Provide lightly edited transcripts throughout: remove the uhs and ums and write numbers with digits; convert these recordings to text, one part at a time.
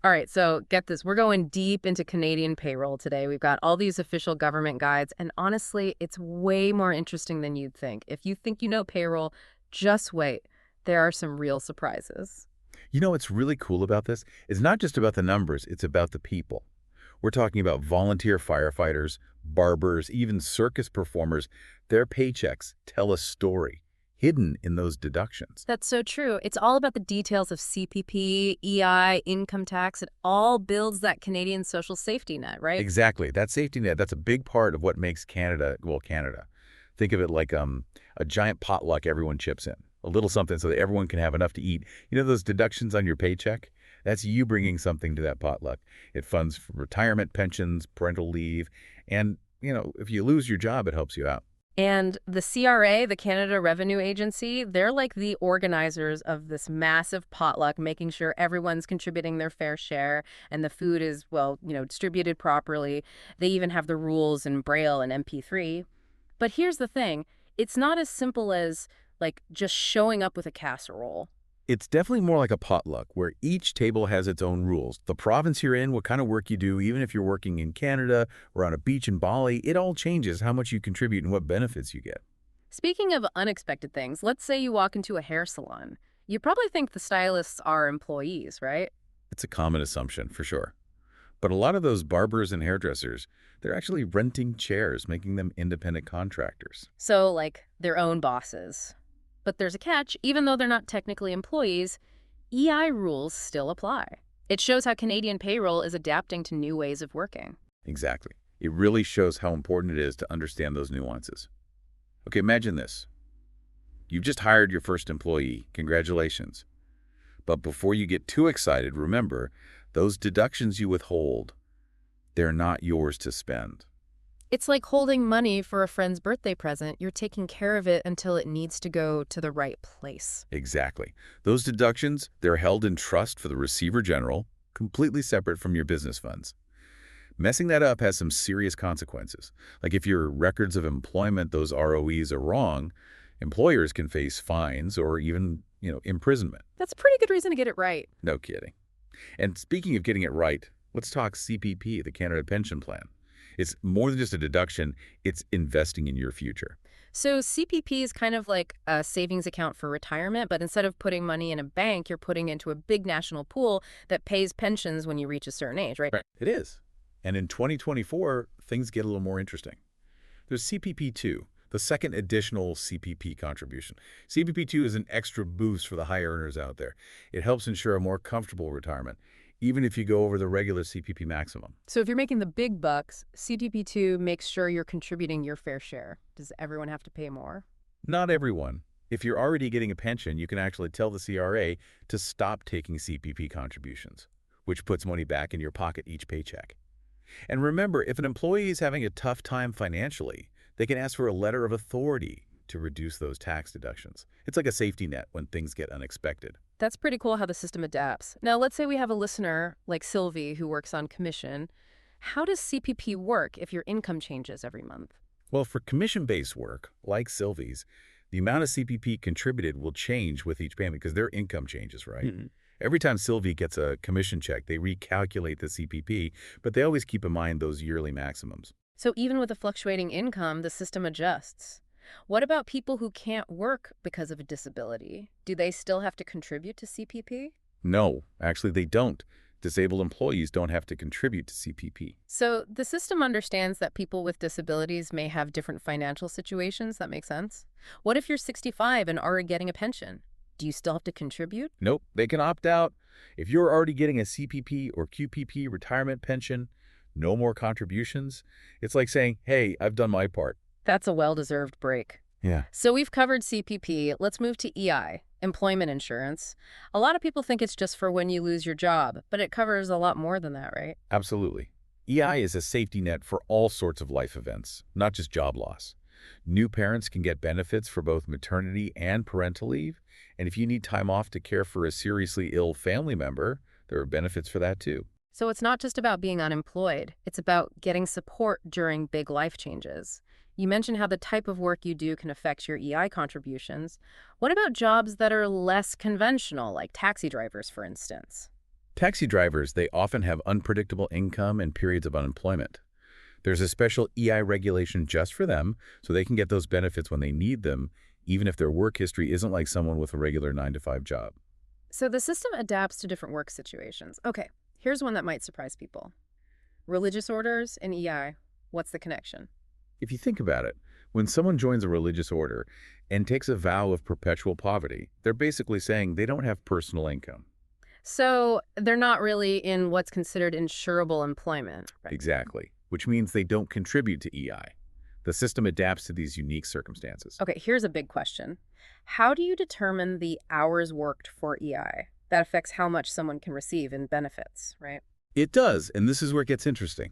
All right, so get this. We're going deep into Canadian payroll today. We've got all these official government guides, and honestly, it's way more interesting than you'd think. If you think you know payroll, just wait. There are some real surprises. You know what's really cool about this? It's not just about the numbers, it's about the people. We're talking about volunteer firefighters, barbers, even circus performers. Their paychecks tell a story hidden in those deductions. That's so true. It's all about the details of CPP, EI, income tax. It all builds that Canadian social safety net, right? Exactly. That safety net, that's a big part of what makes Canada, well, Canada. Think of it like a giant potluck everyone chips in. A little something so that everyone can have enough to eat. You know those deductions on your paycheck? That's you bringing something to that potluck. It funds for retirement, pensions, parental leave, and, if you lose your job, it helps you out. And the CRA, the Canada Revenue Agency, they're like the organizers of this massive potluck, making sure everyone's contributing their fair share and the food is, well, distributed properly. They even have the rules in Braille and MP3. But here's the thing. It's not as simple as, like, just showing up with a casserole. It's definitely more like a potluck, where each table has its own rules. The province you're in, what kind of work you do, even if you're working in Canada or on a beach in Bali, it all changes how much you contribute and what benefits you get. Speaking of unexpected things, let's say you walk into a hair salon. You probably think the stylists are employees, right? It's a common assumption, for sure. But a lot of those barbers and hairdressers, they're actually renting chairs, making them independent contractors. So, like, their own bosses. But there's a catch. Even though they're not technically employees, EI rules still apply. It shows how Canadian payroll is adapting to new ways of working. Exactly. It really shows how important it is to understand those nuances. Okay, imagine this. You've just hired your first employee. Congratulations. But before you get too excited, remember, those deductions you withhold, they're not yours to spend. It's like holding money for a friend's birthday present. You're taking care of it until it needs to go to the right place. Exactly. Those deductions, they're held in trust for the receiver general, completely separate from your business funds. Messing that up has some serious consequences. Like if your records of employment, those ROEs are wrong, employers can face fines or even, imprisonment. That's a pretty good reason to get it right. No kidding. And speaking of getting it right, let's talk CPP, the Canada Pension Plan. It's more than just a deduction, it's investing in your future. So CPP is kind of like a savings account for retirement, but instead of putting money in a bank, you're putting into a big national pool that pays pensions when you reach a certain age, right? Right. It is. And in 2024, things get a little more interesting. There's CPP2, the second additional CPP contribution. CPP2 is an extra boost for the high earners out there. It helps ensure a more comfortable retirement, even if you go over the regular CPP maximum. So if you're making the big bucks, CTP2 makes sure you're contributing your fair share. Does everyone have to pay more? Not everyone. If you're already getting a pension, you can actually tell the CRA to stop taking CPP contributions, which puts money back in your pocket each paycheck. And remember, if an employee is having a tough time financially, they can ask for a letter of authority to reduce those tax deductions. It's like a safety net when things get unexpected. That's pretty cool how the system adapts. Now, let's say we have a listener like Sylvie who works on commission. How does CPP work if your income changes every month? Well, for commission-based work, like Sylvie's, the amount of CPP contributed will change with each payment because their income changes, right? Every time Sylvie gets a commission check, they recalculate the CPP, but they always keep in mind those yearly maximums. So even with a fluctuating income, the system adjusts. What about people who can't work because of a disability? Do they still have to contribute to CPP? No, actually they don't. Disabled employees don't have to contribute to CPP. So the system understands that people with disabilities may have different financial situations. That makes sense. What if you're 65 and already getting a pension? Do you still have to contribute? Nope, they can opt out. If you're already getting a CPP or QPP retirement pension, no more contributions. It's like saying, hey, I've done my part. That's a well-deserved break. Yeah. So we've covered CPP. Let's move to EI, employment insurance. A lot of people think it's just for when you lose your job, but it covers a lot more than that, right? Absolutely. EI is a safety net for all sorts of life events, not just job loss. New parents can get benefits for both maternity and parental leave, and if you need time off to care for a seriously ill family member, there are benefits for that too. So it's not just about being unemployed. It's about getting support during big life changes. You mentioned how the type of work you do can affect your EI contributions. What about jobs that are less conventional, like taxi drivers, for instance? Taxi drivers, they often have unpredictable income and periods of unemployment. There's a special EI regulation just for them, so they can get those benefits when they need them, even if their work history isn't like someone with a regular 9-to-5 job. So the system adapts to different work situations. Okay, here's one that might surprise people. Religious orders and EI. What's the connection? If you think about it, when someone joins a religious order and takes a vow of perpetual poverty, they're basically saying they don't have personal income. So they're not really in what's considered insurable employment, right? Exactly, which means they don't contribute to EI. The system adapts to these unique circumstances. Okay, here's a big question. How do you determine the hours worked for EI? That affects how much someone can receive in benefits, right? It does, and this is where it gets interesting.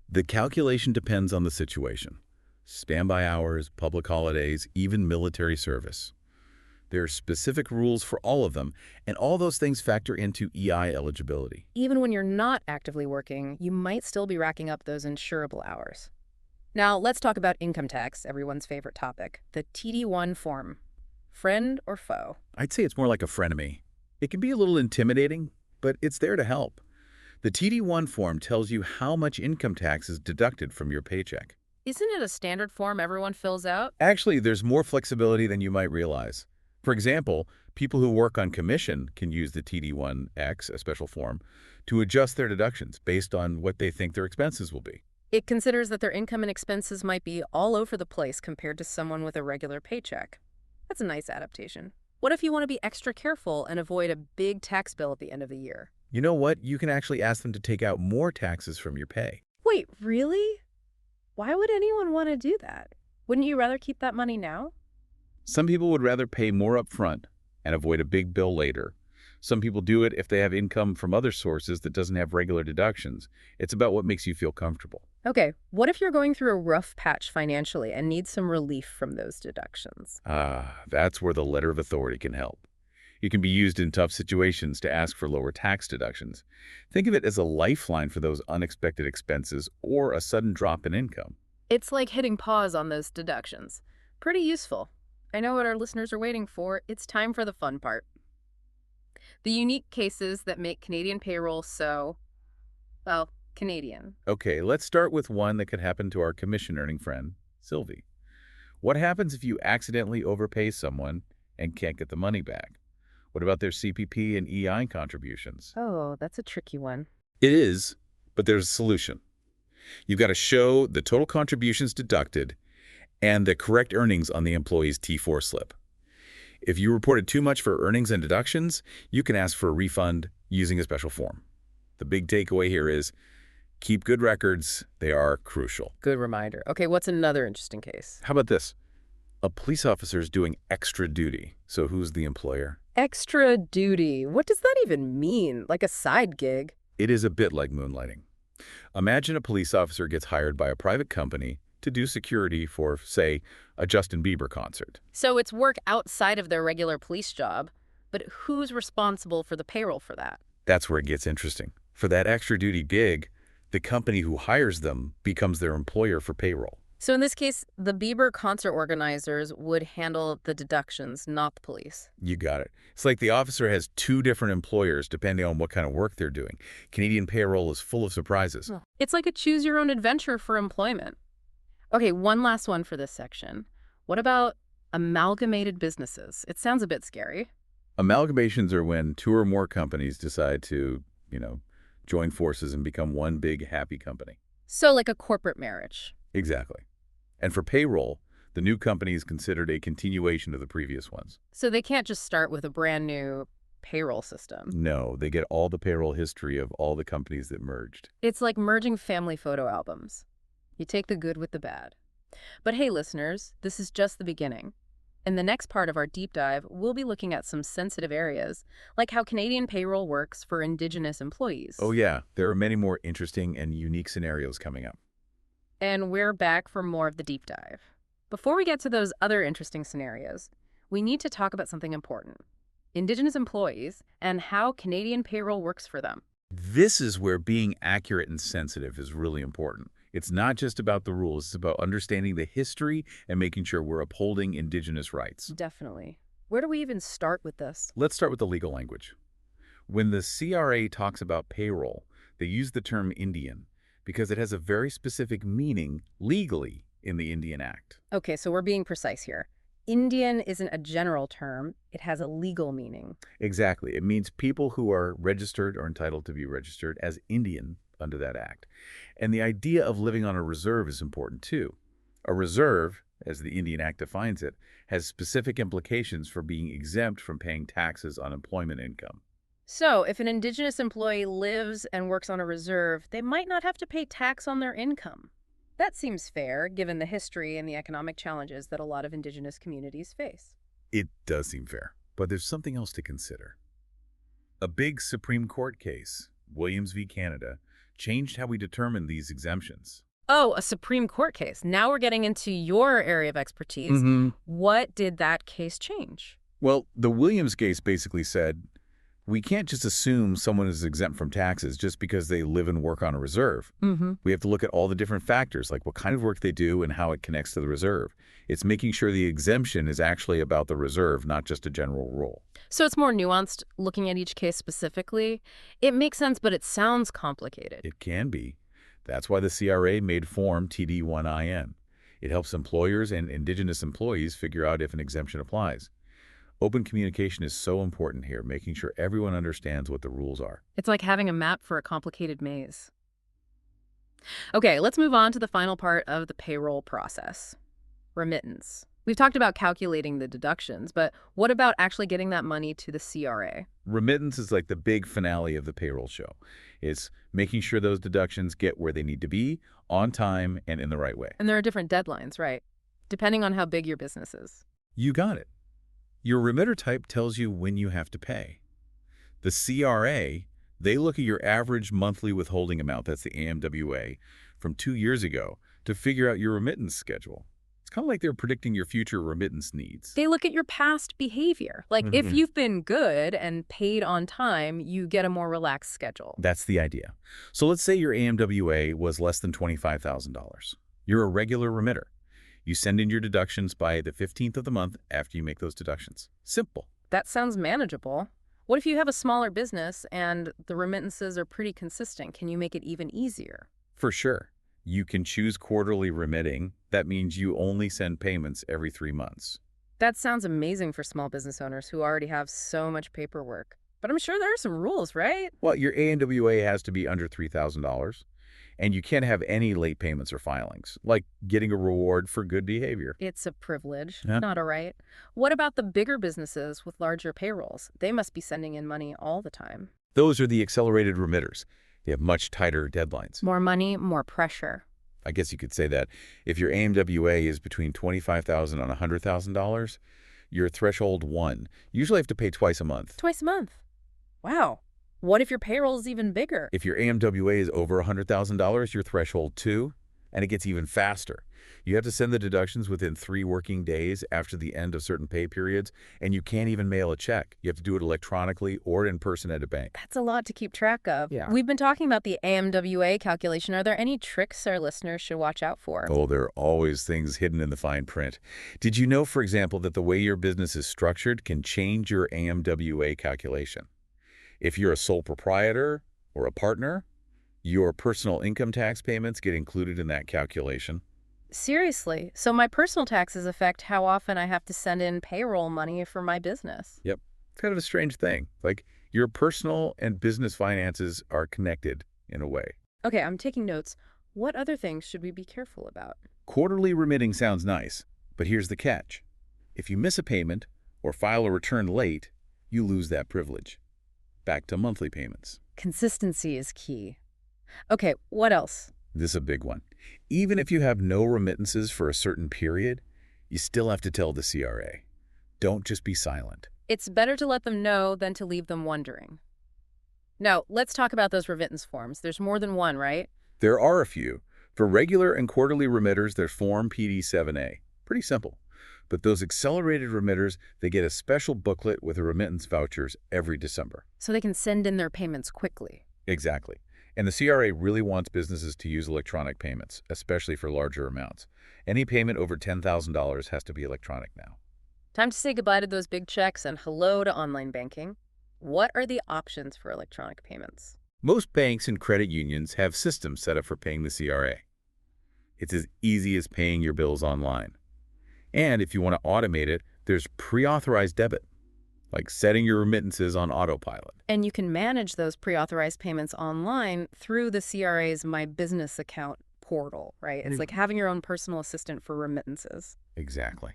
The calculation depends on the situation. Standby hours, public holidays, even military service. There are specific rules for all of them, and all those things factor into EI eligibility. Even when you're not actively working, you might still be racking up those insurable hours. Now, let's talk about income tax, everyone's favorite topic, the TD1 form. Friend or foe? I'd say it's more like a frenemy. It can be a little intimidating, but it's there to help. The TD1 form tells you how much income tax is deducted from your paycheck. Isn't it a standard form everyone fills out? Actually, there's more flexibility than you might realize. For example, people who work on commission can use the TD1X, a special form, to adjust their deductions based on what they think their expenses will be. It considers that their income and expenses might be all over the place compared to someone with a regular paycheck. That's a nice adaptation. What if you want to be extra careful and avoid a big tax bill at the end of the year? You know what? You can actually ask them to take out more taxes from your pay. Wait, really? Why would anyone want to do that? Wouldn't you rather keep that money now? Some people would rather pay more upfront and avoid a big bill later. Some people do it if they have income from other sources that doesn't have regular deductions. It's about what makes you feel comfortable. Okay, what if you're going through a rough patch financially and need some relief from those deductions? That's where the letter of authority can help. It can be used in tough situations to ask for lower tax deductions. Think of it as a lifeline for those unexpected expenses or a sudden drop in income. It's like hitting pause on those deductions. Pretty useful. I know what our listeners are waiting for. It's time for the fun part. The unique cases that make Canadian payroll so, well, Canadian. Okay, let's start with one that could happen to our commission-earning friend, Sylvie. What happens if you accidentally overpay someone and can't get the money back? What about their CPP and EI contributions? Oh, that's a tricky one. It is, but there's a solution. You've got to show the total contributions deducted and the correct earnings on the employee's T4 slip. If you reported too much for earnings and deductions, you can ask for a refund using a special form. The big takeaway here is keep good records. They are crucial. Good reminder. Okay, what's another interesting case? How about this? A police officer is doing extra duty. So who's the employer? Extra duty. What does that even mean? Like a side gig? It is a bit like moonlighting. Imagine a police officer gets hired by a private company to do security for, say, a Justin Bieber concert. So it's work outside of their regular police job, but who's responsible for the payroll for that? That's where it gets interesting. For that extra duty gig, the company who hires them becomes their employer for payroll. So in this case, the Bieber concert organizers would handle the deductions, not the police. You got it. It's like the officer has two different employers depending on what kind of work they're doing. Canadian payroll is full of surprises. It's like a choose-your-own-adventure for employment. Okay, one last one for this section. What about amalgamated businesses? It sounds a bit scary. Amalgamations are when two or more companies decide to, join forces and become one big happy company. So like a corporate marriage. Exactly. And for payroll, the new company is considered a continuation of the previous ones. So they can't just start with a brand new payroll system. No, they get all the payroll history of all the companies that merged. It's like merging family photo albums. You take the good with the bad. But hey, listeners, this is just the beginning. In the next part of our deep dive, we'll be looking at some sensitive areas, like how Canadian payroll works for Indigenous employees. Oh yeah, there are many more interesting and unique scenarios coming up. And we're back for more of the deep dive. Before we get to those other interesting scenarios, we need to talk about something important. Indigenous employees and how Canadian payroll works for them. This is where being accurate and sensitive is really important. It's not just about the rules, it's about understanding the history and making sure we're upholding Indigenous rights. Definitely. Where do we even start with this? Let's start with the legal language. When the CRA talks about payroll, they use the term Indian because it has a very specific meaning legally in the Indian Act. Okay, so we're being precise here. Indian isn't a general term, it has a legal meaning. Exactly. It means people who are registered or entitled to be registered as Indian under that act. And the idea of living on a reserve is important too. A reserve, as the Indian Act defines it, has specific implications for being exempt from paying taxes on employment income. So, if an Indigenous employee lives and works on a reserve, they might not have to pay tax on their income. That seems fair, given the history and the economic challenges that a lot of Indigenous communities face. It does seem fair, but there's something else to consider. A big Supreme Court case, Williams v. Canada, changed how we determine these exemptions. Oh, a Supreme Court case. Now we're getting into your area of expertise. What did that case change? Well, the Williams case basically said, we can't just assume someone is exempt from taxes just because they live and work on a reserve. We have to look at all the different factors, like what kind of work they do and how it connects to the reserve. It's making sure the exemption is actually about the reserve, not just a general rule. So it's more nuanced, looking at each case specifically. It makes sense, but it sounds complicated. It can be. That's why the CRA made Form TD1IN. It helps employers and Indigenous employees figure out if an exemption applies. Open communication is so important here, making sure everyone understands what the rules are. It's like having a map for a complicated maze. Okay, let's move on to the final part of the payroll process. Remittance. We've talked about calculating the deductions, but what about actually getting that money to the CRA? Remittance is like the big finale of the payroll show. It's making sure those deductions get where they need to be, on time, and in the right way. And there are different deadlines, right? Depending on how big your business is. You got it. Your remitter type tells you when you have to pay. The CRA, they look at your average monthly withholding amount, that's the AMWA, from 2 years ago to figure out your remittance schedule. It's kind of like they're predicting your future remittance needs. They look at your past behavior. Like if you've been good and paid on time, you get a more relaxed schedule. That's the idea. So let's say your AMWA was less than $25,000. You're a regular remitter. You send in your deductions by the 15th of the month after you make those deductions. Simple. That sounds manageable. What if you have a smaller business and the remittances are pretty consistent? Can you make it even easier? For sure. You can choose quarterly remitting. That means you only send payments every 3 months. That sounds amazing for small business owners who already have so much paperwork. But I'm sure there are some rules, right? Well, your AMWA has to be under $3,000, and you can't have any late payments or filings, like getting a reward for good behavior. It's a privilege, Yeah. not a right. What about the bigger businesses with larger payrolls? They must be sending in money all the time. Those are the accelerated remitters. They have much tighter deadlines. More money, more pressure. I guess you could say that if your AMWA is between $25,000 and $100,000, you're threshold 1. You usually have to pay twice a month. Twice a month. Wow. What if your payroll is even bigger? If your AMWA is over $100,000, you're threshold 2, and it gets even faster. You have to send the deductions within 3 working days after the end of certain pay periods, and you can't even mail a check. You have to do it electronically or in person at a bank. That's a lot to keep track of. Yeah. We've been talking about the AMWA calculation. Are there any tricks our listeners should watch out for? Oh, there are always things hidden in the fine print. Did you know, for example, that the way your business is structured can change your AMWA calculation? If you're a sole proprietor or a partner, your personal income tax payments get included in that calculation. Seriously? So my personal taxes affect how often I have to send in payroll money for my business? Yep. It's kind of a strange thing. Like, your personal and business finances are connected in a way. Okay, I'm taking notes. What other things should we be careful about? Quarterly remitting sounds nice, but here's the catch. If you miss a payment or file a return late, you lose that privilege. Back to monthly payments. Consistency is key. Okay, what else? This is a big one. Even if you have no remittances for a certain period, you still have to tell the CRA. Don't just be silent. It's better to let them know than to leave them wondering. Now, let's talk about those remittance forms. There's more than one, right? There are a few. For regular and quarterly remitters, there's Form PD7A. Pretty simple. But those accelerated remitters, they get a special booklet with the remittance vouchers every December. So they can send in their payments quickly. Exactly. And the CRA really wants businesses to use electronic payments, especially for larger amounts. Any payment over $10,000 has to be electronic now. Time to say goodbye to those big checks and hello to online banking. What are the options for electronic payments? Most banks and credit unions have systems set up for paying the CRA. It's as easy as paying your bills online. And if you want to automate it, there's pre-authorized debit, like setting your remittances on autopilot. And you can manage those pre-authorized payments online through the CRA's My Business Account portal, right? It's like having your own personal assistant for remittances. Exactly.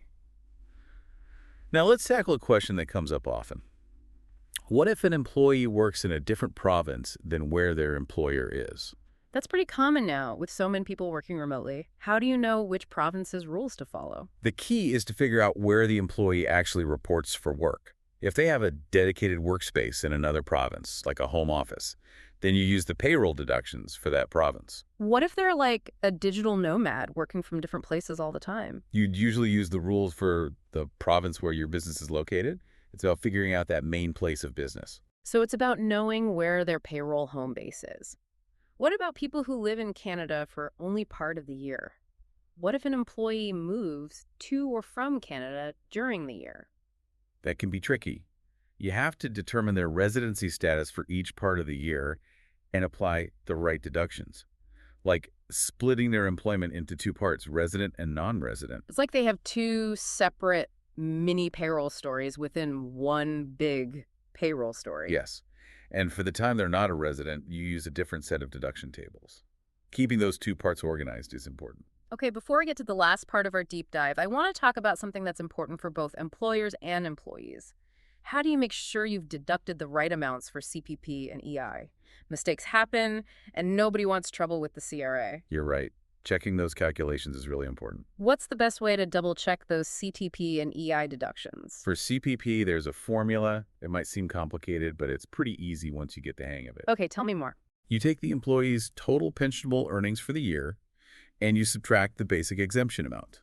Now let's tackle a question that comes up often. What if an employee works in a different province than where their employer is? That's pretty common now with so many people working remotely. How do you know which province's rules to follow? The key is to figure out where the employee actually reports for work. If they have a dedicated workspace in another province, like a home office, then you use the payroll deductions for that province. What if they're like a digital nomad working from different places all the time? You'd usually use the rules for the province where your business is located. It's about figuring out that main place of business. So it's about knowing where their payroll home base is. What about people who live in Canada for only part of the year? What if an employee moves to or from Canada during the year? That can be tricky. You have to determine their residency status for each part of the year and apply the right deductions, like splitting their employment into two parts, resident and non-resident. It's like they have two separate mini payroll stories within one big payroll story. Yes. And for the time they're not a resident, you use a different set of deduction tables. Keeping those two parts organized is important. Okay, before we get to the last part of our deep dive, I want to talk about something that's important for both employers and employees. How do you make sure you've deducted the right amounts for CPP and EI? Mistakes happen, and nobody wants trouble with the CRA. You're right. Checking those calculations is really important. What's the best way to double check those CTP and EI deductions? For CPP, there's a formula. It might seem complicated, but it's pretty easy once you get the hang of it. Okay, tell me more. You take the employee's total pensionable earnings for the year, and you subtract the basic exemption amount.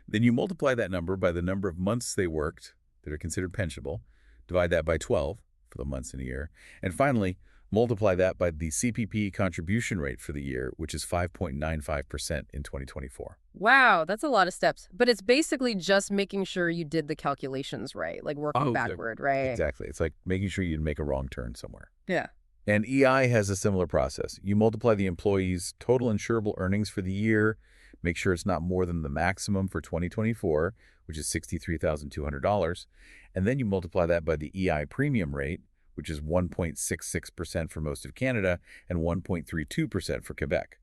Then you multiply that number by the number of months they worked that are considered pensionable, divide that by 12 for the months in a year, and finally, multiply that by the CPP contribution rate for the year, which is 5.95% in 2024. Wow, that's a lot of steps. But it's basically just making sure you did the calculations right, like working backward, right? Exactly. It's like making sure you didn't make a wrong turn somewhere. Yeah. And EI has a similar process. You multiply the employee's total insurable earnings for the year, make sure it's not more than the maximum for 2024, which is $63,200, and then you multiply that by the EI premium rate, which is 1.66% for most of Canada and 1.32% for Quebec.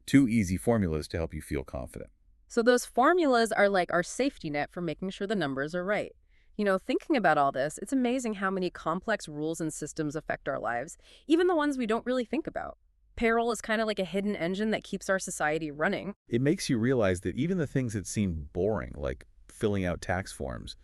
Two easy formulas to help you feel confident. So those formulas are like our safety net for making sure the numbers are right. You know, thinking about all this, it's amazing how many complex rules and systems affect our lives, even the ones we don't really think about. Payroll is kind of like a hidden engine that keeps our society running. It makes you realize that even the things that seem boring, like filling out tax forms,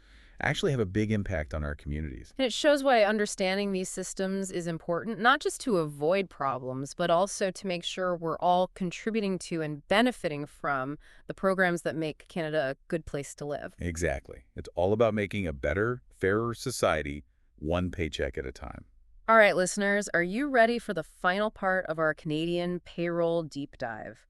actually have a big impact on our communities. And it shows why understanding these systems is important, not just to avoid problems, but also to make sure we're all contributing to and benefiting from the programs that make Canada a good place to live. Exactly. It's all about making a better, fairer society, one paycheck at a time. All right, listeners, are you ready for the final part of our Canadian payroll deep dive?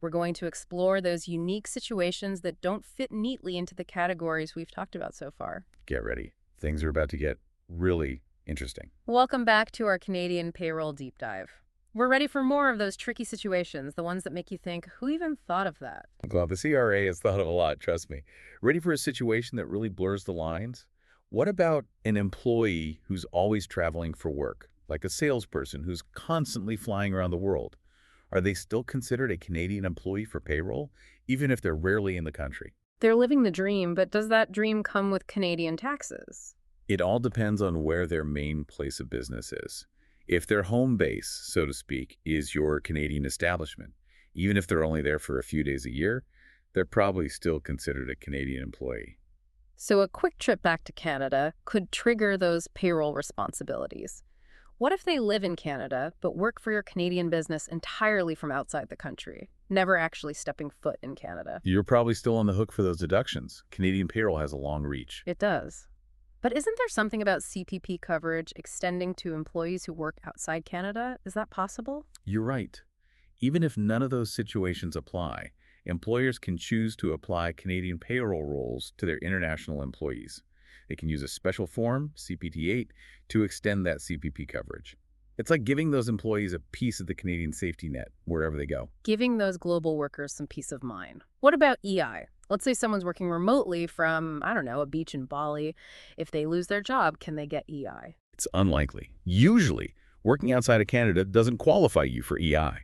We're going to explore those unique situations that don't fit neatly into the categories we've talked about so far. Get ready. Things are about to get really interesting. Welcome back to our Canadian payroll deep dive. We're ready for more of those tricky situations, the ones that make you think, who even thought of that? Well, the CRA has thought of a lot, trust me. Ready for a situation that really blurs the lines? What about an employee who's always traveling for work, like a salesperson who's constantly flying around the world? Are they still considered a Canadian employee for payroll, even if they're rarely in the country? They're living the dream, but does that dream come with Canadian taxes? It all depends on where their main place of business is. If their home base, so to speak, is your Canadian establishment, even if they're only there for a few days a year, they're probably still considered a Canadian employee. So a quick trip back to Canada could trigger those payroll responsibilities. What if they live in Canada, but work for your Canadian business entirely from outside the country, never actually stepping foot in Canada? You're probably still on the hook for those deductions. Canadian payroll has a long reach. It does. But isn't there something about CPP coverage extending to employees who work outside Canada? Is that possible? You're right. Even if none of those situations apply, employers can choose to apply Canadian payroll rules to their international employees. They can use a special form, CPT-8, to extend that CPP coverage. It's like giving those employees a piece of the Canadian safety net wherever they go. Giving those global workers some peace of mind. What about EI? Let's say someone's working remotely from, I don't know, a beach in Bali. If they lose their job, can they get EI? It's unlikely. Usually, working outside of Canada doesn't qualify you for EI.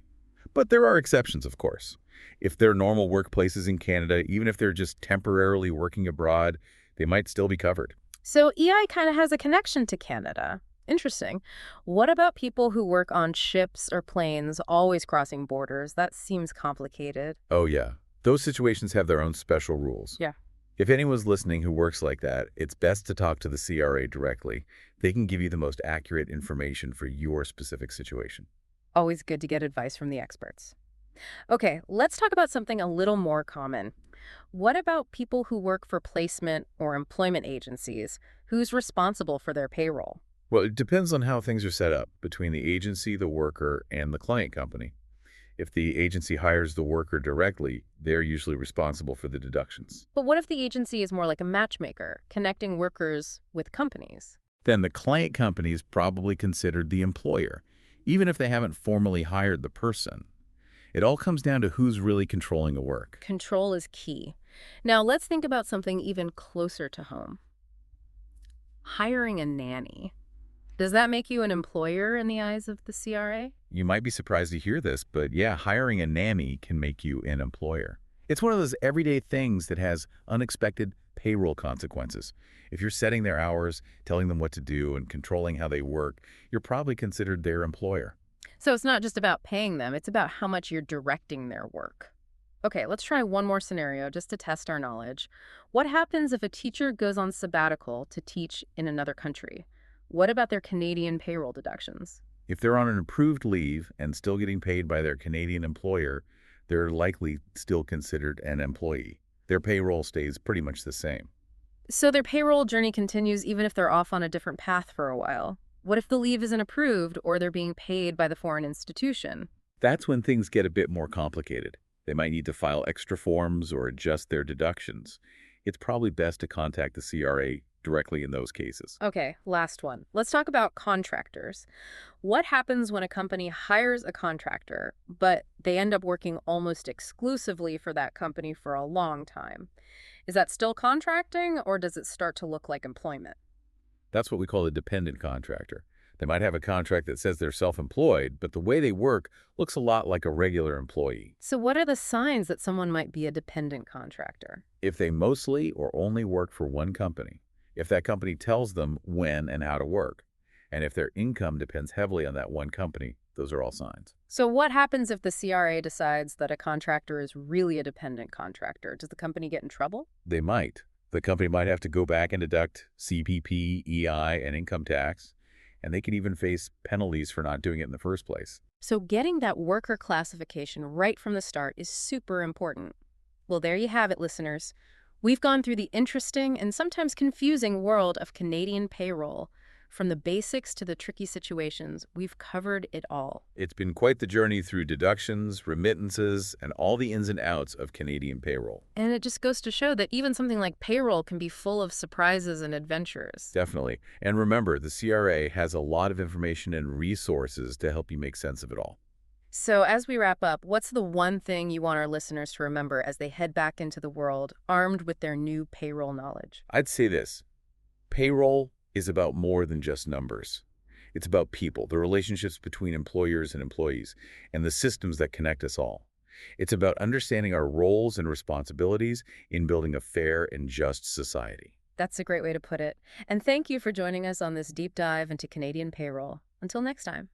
But there are exceptions, of course. If they're normal workplaces in Canada, even if they're just temporarily working abroad, they might still be covered. So EI kind of has a connection to Canada. Interesting. What about people who work on ships or planes, always crossing borders? That seems complicated. Oh, yeah. Those situations have their own special rules. Yeah. If anyone's listening who works like that, it's best to talk to the CRA directly. They can give you the most accurate information for your specific situation. Always good to get advice from the experts. Okay, let's talk about something a little more common. What about people who work for placement or employment agencies? Who's responsible for their payroll? Well, it depends on how things are set up between the agency, the worker, and the client company. If the agency hires the worker directly, they're usually responsible for the deductions. But what if the agency is more like a matchmaker, connecting workers with companies? Then the client company is probably considered the employer, even if they haven't formally hired the person. It all comes down to who's really controlling the work. Control is key. Now, let's think about something even closer to home. Hiring a nanny. Does that make you an employer in the eyes of the CRA? You might be surprised to hear this, but yeah, hiring a nanny can make you an employer. It's one of those everyday things that has unexpected payroll consequences. If you're setting their hours, telling them what to do, and controlling how they work, you're probably considered their employer. So it's not just about paying them, it's about how much you're directing their work. Okay, let's try one more scenario just to test our knowledge. What happens if a teacher goes on sabbatical to teach in another country? What about their Canadian payroll deductions? If they're on an approved leave and still getting paid by their Canadian employer, they're likely still considered an employee. Their payroll stays pretty much the same. So their payroll journey continues even if they're off on a different path for a while. What if the leave isn't approved or they're being paid by the foreign institution? That's when things get a bit more complicated. They might need to file extra forms or adjust their deductions. It's probably best to contact the CRA directly in those cases. Okay, last one. Let's talk about contractors. What happens when a company hires a contractor, but they end up working almost exclusively for that company for a long time? Is that still contracting, or does it start to look like employment? That's what we call a dependent contractor. They might have a contract that says they're self-employed, but the way they work looks a lot like a regular employee. So what are the signs that someone might be a dependent contractor? If they mostly or only work for one company, if that company tells them when and how to work, and if their income depends heavily on that one company, those are all signs. So what happens if the CRA decides that a contractor is really a dependent contractor? Does the company get in trouble? They might. The company might have to go back and deduct CPP, EI, and income tax, and they can even face penalties for not doing it in the first place. So getting that worker classification right from the start is super important. Well, there you have it, listeners. We've gone through the interesting and sometimes confusing world of Canadian payroll. From the basics to the tricky situations, we've covered it all. It's been quite the journey through deductions, remittances, and all the ins and outs of Canadian payroll. And it just goes to show that even something like payroll can be full of surprises and adventures. Definitely. And remember, the CRA has a lot of information and resources to help you make sense of it all. So as we wrap up, what's the one thing you want our listeners to remember as they head back into the world armed with their new payroll knowledge? I'd say this. Payroll is about more than just numbers. It's about people, the relationships between employers and employees, and the systems that connect us all. It's about understanding our roles and responsibilities in building a fair and just society. That's a great way to put it. And thank you for joining us on this deep dive into Canadian payroll. Until next time.